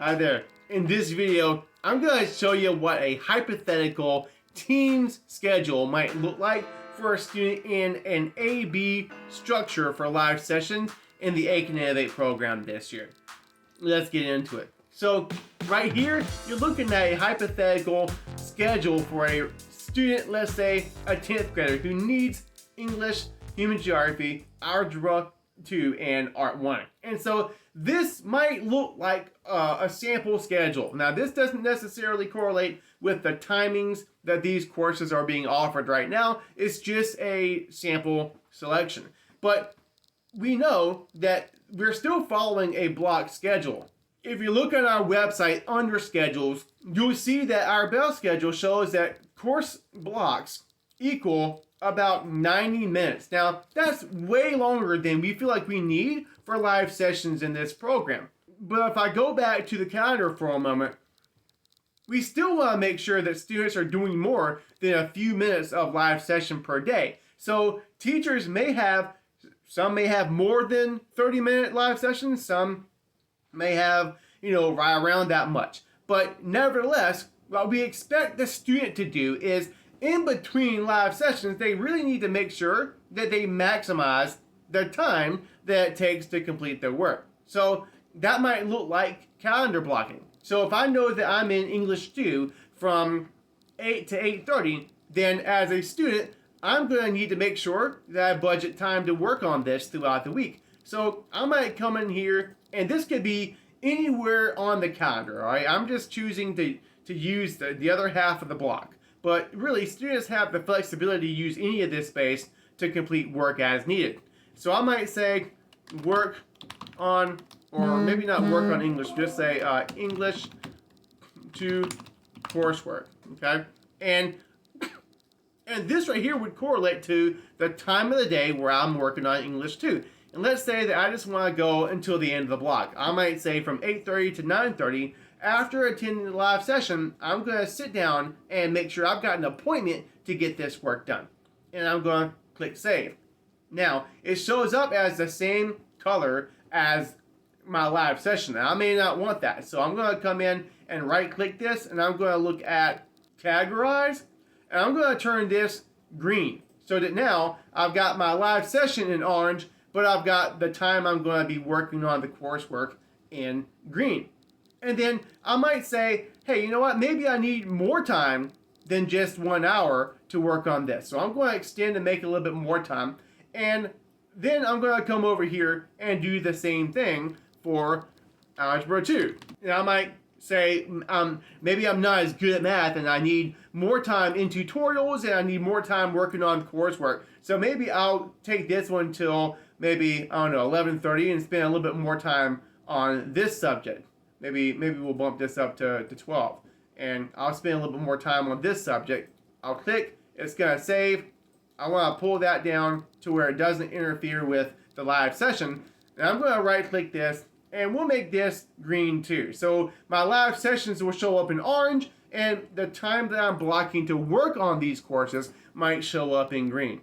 Hi there. In this video, I'm going to show you what a hypothetical team's schedule might look like for a student in an A-B structure for live sessions in the Aiken iNNOVATE program this year. Let's get into it. So right here, you're looking at a hypothetical schedule for a student, let's say a 10th grader who needs English, Human Geography, Algebra 2, and Art 1. And so this might look like a sample schedule. Now, this doesn't necessarily correlate with the timings that these courses are being offered right now. It's just a sample selection. But we know that we're still following a block schedule. If you look at our website under schedules, you'll see that our bell schedule shows that course blocks equal about 90 minutes. Now, that's way longer than we feel like we need for live sessions in this program. But if I go back to the calendar for a moment, we still want to make sure that students are doing more than a few minutes of live session per day. So teachers some may have more than 30-minute live sessions, some may have, right around that much. But nevertheless, what we expect the student to do is in between live sessions, they really need to make sure that they maximize the time that it takes to complete their work. So that might look like calendar blocking. So if I know that I'm in English 2 from 8 to 8:30, then as a student, I'm going to need to make sure that I budget time to work on this throughout the week. So I might come in here, and this could be anywhere on the calendar, all right? I'm just choosing to use the other half of the block. But really, students have the flexibility to use any of this space to complete work as needed. So I might say work on, or maybe not work on English, just say English 2 coursework, okay? And this right here would correlate to the time of the day where I'm working on English 2. And let's say that I just want to go until the end of the block. I might say from 8:30 to 9:30. After attending the live session, I'm going to sit down and make sure I've got an appointment to get this work done. And I'm going to click Save. Now, it shows up as the same color as my live session. Now, I may not want that, so I'm going to come in and right-click this, and I'm going to look at Categorize, and I'm going to turn this green, so that now I've got my live session in orange, but I've got the time I'm going to be working on the coursework in green. And then I might say, hey, you know what? Maybe I need more time than just 1 hour to work on this. So I'm going to extend and make a little bit more time. And then I'm going to come over here and do the same thing for Algebra 2. And I might say, maybe I'm not as good at math and I need more time in tutorials and I need more time working on coursework. So maybe I'll take this one till maybe, 11:30 and spend a little bit more time on this subject. Maybe we'll bump this up to 12. And I'll spend a little bit more time on this subject. I'll click, it's gonna save. I wanna pull that down to where it doesn't interfere with the live session. And I'm gonna right click this and we'll make this green too. So my live sessions will show up in orange and the time that I'm blocking to work on these courses might show up in green.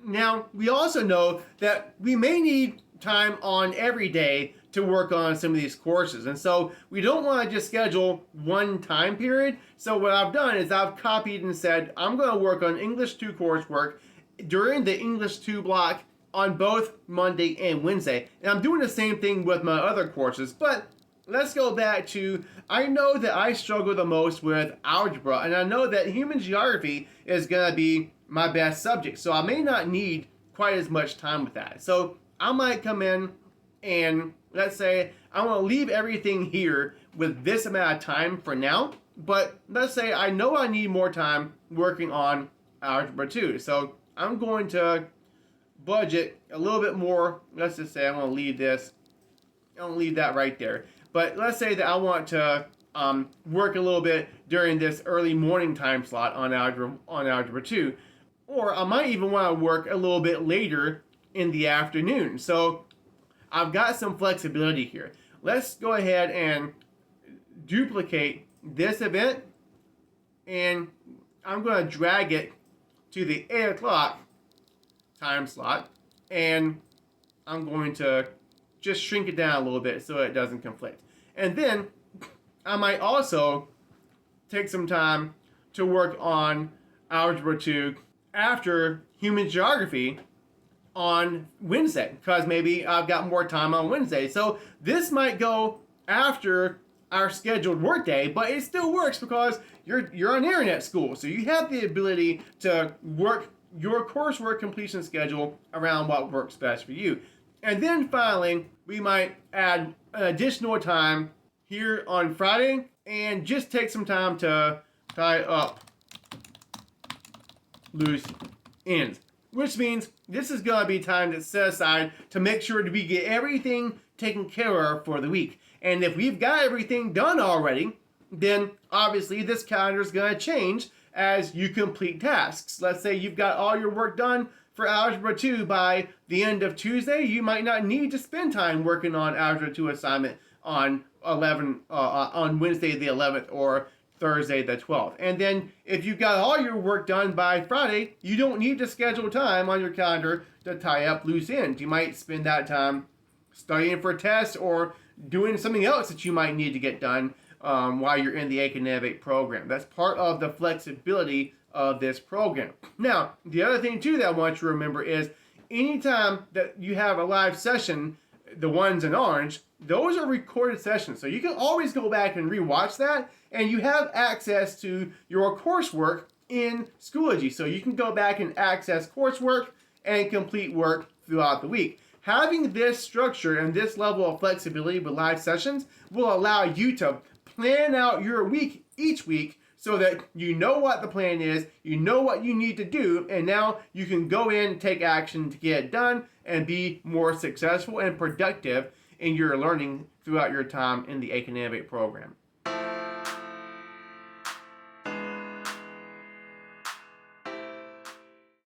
Now, we also know that we may need time on every day to work on some of these courses. And so we don't want to just schedule one time period. So what I've done is I've copied and said, I'm going to work on English 2 coursework during the English 2 block on both Monday and Wednesday. And I'm doing the same thing with my other courses. But let's go back to, I know that I struggle the most with algebra, and I know that human geography is going to be my best subject. So I may not need quite as much time with that. So I might come in and let's say I want to leave everything here with this amount of time for now, but let's say I know I need more time working on Algebra 2. So I'm going to budget a little bit more. Let's just say I'm going to leave this. I'm going to leave that right there. But let's say that I want to work a little bit during this early morning time slot on Algebra 2. Or I might even want to work a little bit later in the afternoon. So I've got some flexibility here. Let's go ahead and duplicate this event, and I'm going to drag it to the 8 o'clock time slot, and I'm going to just shrink it down a little bit so it doesn't conflict. And then I might also take some time to work on Algebra 2 after Human Geography on Wednesday, because maybe I've got more time on Wednesday. So this might go after our scheduled workday, but it still works because you're on internet school, so you have the ability to work your coursework completion schedule around what works best for you. And then finally, we might add an additional time here on Friday and just take some time to tie up loose ends, which means this is going to be time that's set aside to make sure that we get everything taken care of for the week. And if we've got everything done already, then obviously this calendar is going to change as you complete tasks. Let's say you've got all your work done for Algebra 2 by the end of Tuesday. You might not need to spend time working on Algebra 2 assignment on Wednesday the 11th or Thursday the 12th. And then if you've got all your work done by Friday, you don't need to schedule time on your calendar to tie up loose ends. You might spend that time studying for a test or doing something else that you might need to get done while you're in the Aiken iNNOVATE program. That's part of the flexibility of this program. Now, the other thing too that I want you to remember is anytime that you have a live session, the ones in orange, those are recorded sessions. So you can always go back and rewatch that, and you have access to your coursework in Schoology. So you can go back and access coursework and complete work throughout the week. Having this structure and this level of flexibility with live sessions will allow you to plan out your week each week so that you know what the plan is, you know what you need to do, and now you can go in and take action to get it done and be more successful and productive in your learning throughout your time in the Aiken iNNOVATE program.